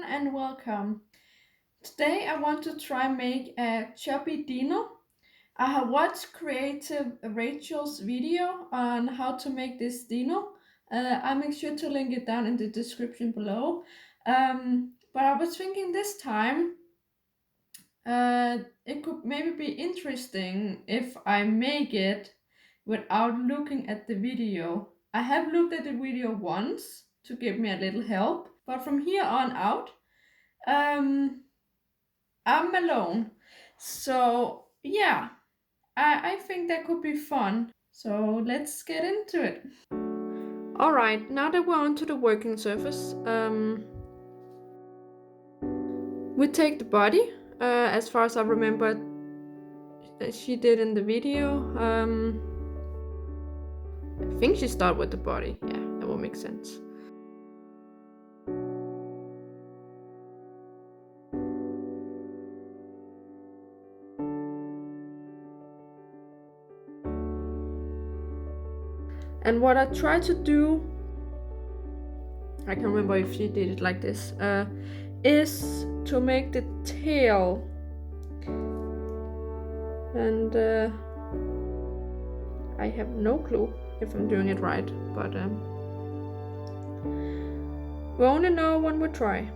everyone and welcome. Today I want to try make a chubby dino. I have watched Creative Rachel's video on how to make this dino. I'll make sure to link it down in the description below. But I was thinking this time it could maybe be interesting if I make it without looking at the video. I have looked at the video once to give me a little help, but from here on out, um, I'm alone. So yeah, I think that could be fun. So let's get into it. All right, now that we're onto the working surface, we take the body. As far as I remember, she did in the video. I think she started with the body. Yeah, that will make sense. And what I try to do, I can't remember if she did it like this, is to make the tail. And I have no clue if I'm doing it right, but we only know when we try.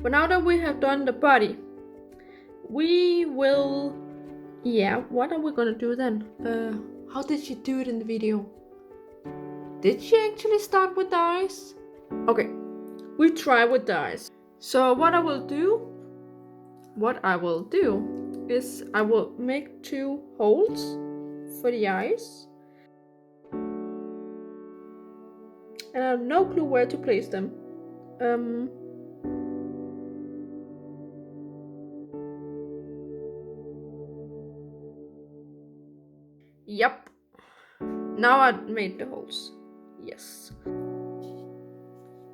But now that we have done the body, we will... Yeah, what are we gonna do then? How did she do it in the video? Did she actually start with the eyes? Okay, we try with the eyes. So what I will do is I will make 2 holes for the eyes. And I have no clue where to place them. Yep. Now I made the holes. Yes.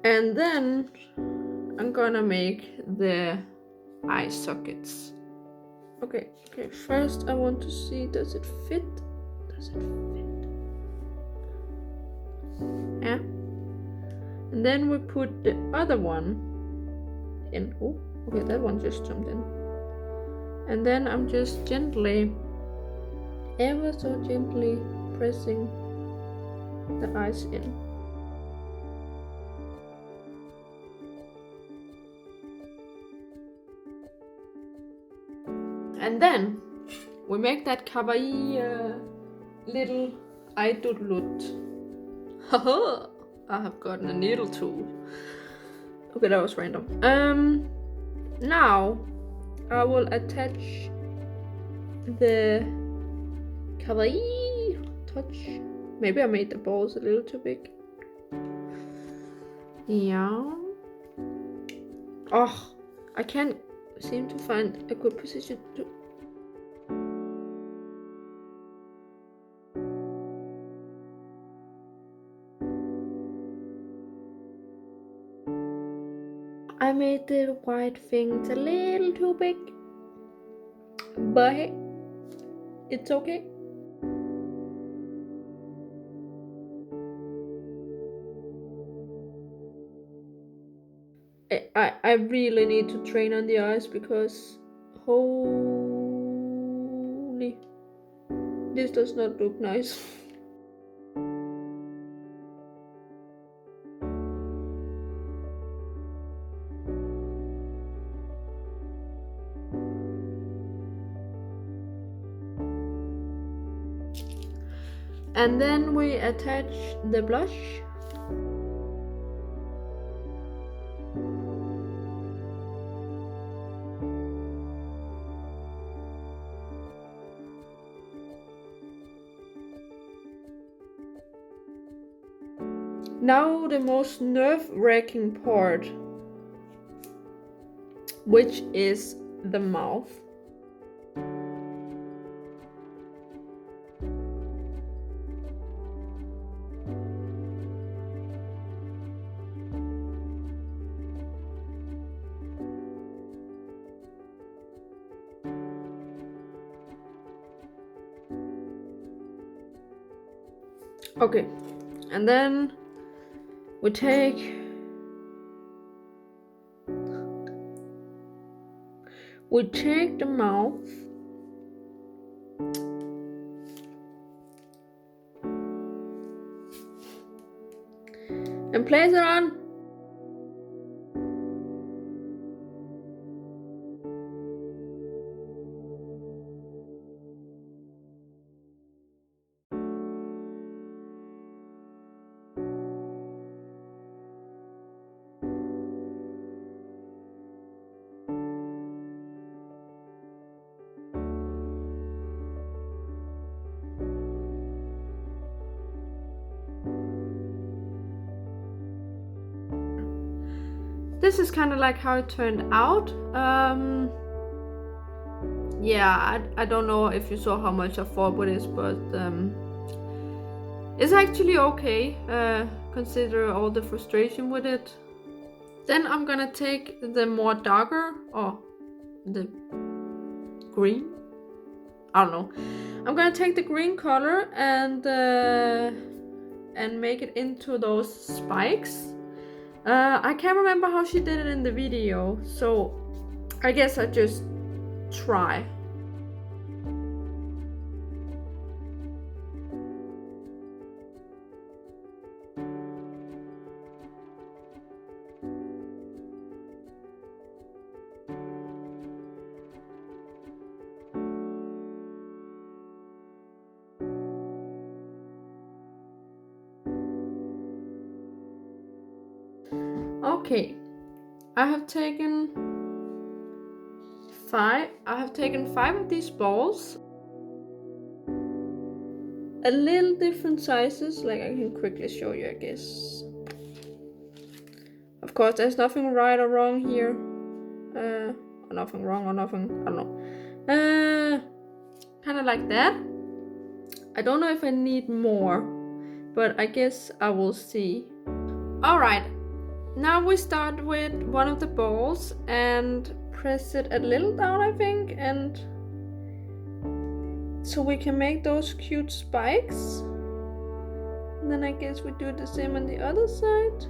And then I'm gonna make the eye sockets. Okay, first I want to see, does it fit? Does it fit? Yeah. And then we put the other one in. Oh, okay, that one just jumped in. And then I'm just gently, ever so gently pressing the eyes in. And then we make that kawaii little eye doodlut. Haha! I have gotten a needle tool. Okay, that was random. Now I will attach the kawaii touch. Maybe I made the balls a little too big. Yeah. Oh, I can't seem to find a good position to... I made the white things a little too big, but hey, it's okay. I really need to train on the eyes because holy, this does not look nice. And then we attach the blush. Now the most nerve-wracking part, which is the mouth. Okay, and then we take the mouth and place it on. This is kind of like how it turned out. Yeah, I don't know if you saw how much I fought with this, but it's actually okay, consider all the frustration with it. Then I'm gonna take the more darker, or the green, I don't know. I'm gonna take the green color and make it into those spikes. I can't remember how she did it in the video, so I guess I just try. Okay, I have taken 5 of these balls, a little different sizes, like I can quickly show you, I guess. Of course, there's nothing right or wrong here, or nothing wrong or nothing, I don't know. Kind of like that. I don't know if I need more, but I guess I will see. Alright, now we start with one of the balls and press it a little down, I think, and so we can make those cute spikes. And then I guess we do the same on the other side.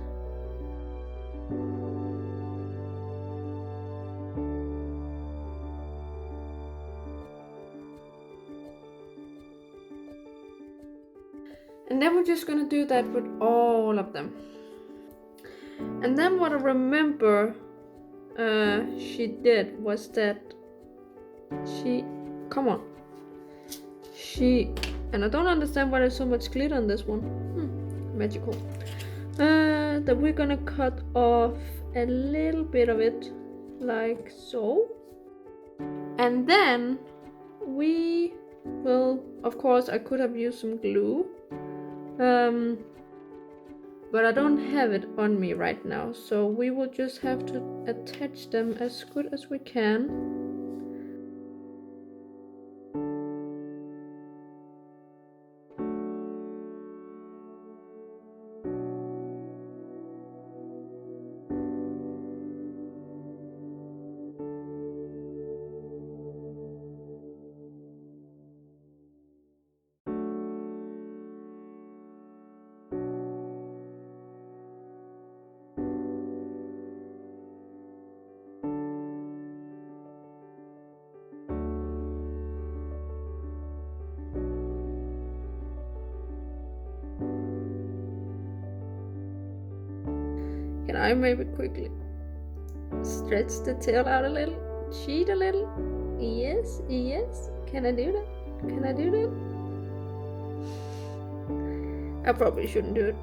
And then we're just gonna do that with all of them. And then what I remember she did was that and I don't understand why there's so much glitter on this one. Magical. That we're gonna cut off a little bit of it, like so. And then we will, of course, I could have used some glue. But I don't have it on me right now, so we will just have to attach them as good as we can. Can I maybe quickly stretch the tail out a little? Cheat a little? Yes, yes. Can I do that? Can I do that? I probably shouldn't do it.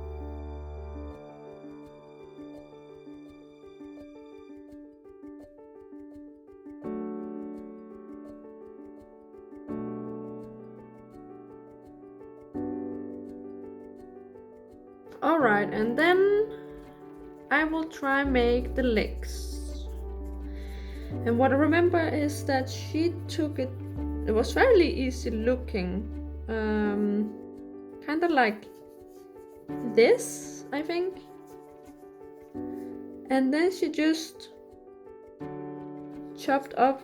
Alright, and then I will try make the legs. And what I remember is that she took it, it was fairly easy looking. Kind of like this, I think. And then she just chopped up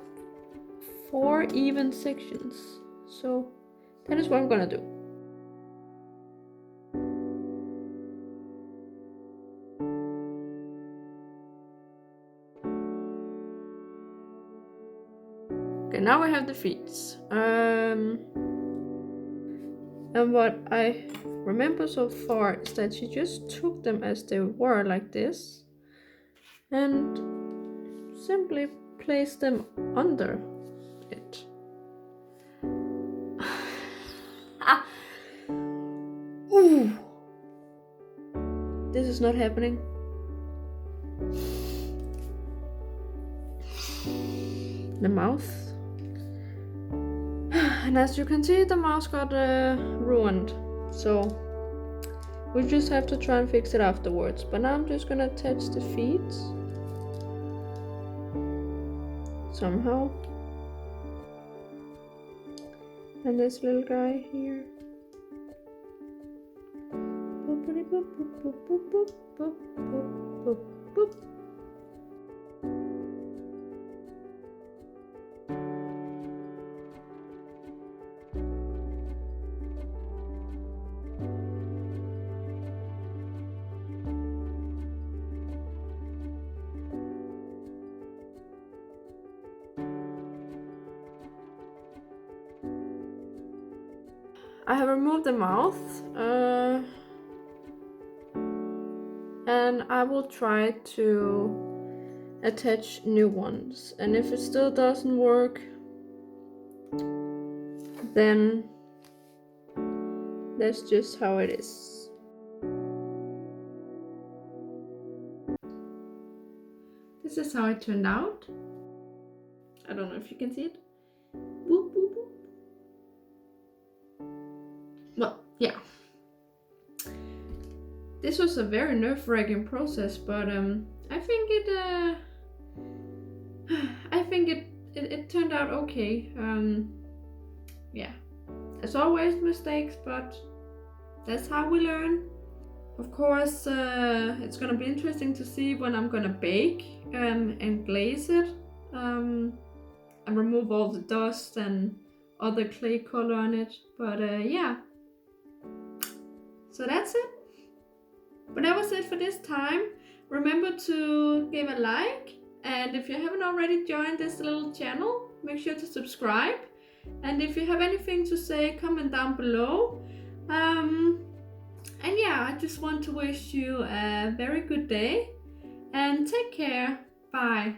4 even sections. So that is what I'm gonna do. now we have the feet. And what I remember so far is that she just took them as they were, like this, and simply placed them under it. Ooh! This is not happening. The mouth. And as you can see, the mouth got ruined. So we just have to try and fix it afterwards. But now I'm just gonna attach the feet. Somehow. And this little guy here. I have removed the mouth, and I will try to attach new ones. And if it still doesn't work, then that's just how it is. This is how it turned out. I don't know if you can see it. Boop, boop, boop. Well, yeah. This was a very nerve-wracking process, but I think it turned out okay. Yeah, there's always mistakes, but that's how we learn. Of course, it's gonna be interesting to see when I'm gonna bake and glaze it, and remove all the dust and other clay color on it. But yeah. So that's it. But that was it for this time. Remember to give a like, and if you haven't already joined this little channel, make sure to subscribe. And if you have anything to say, comment down below. And yeah, I just want to wish you a very good day and take care. Bye.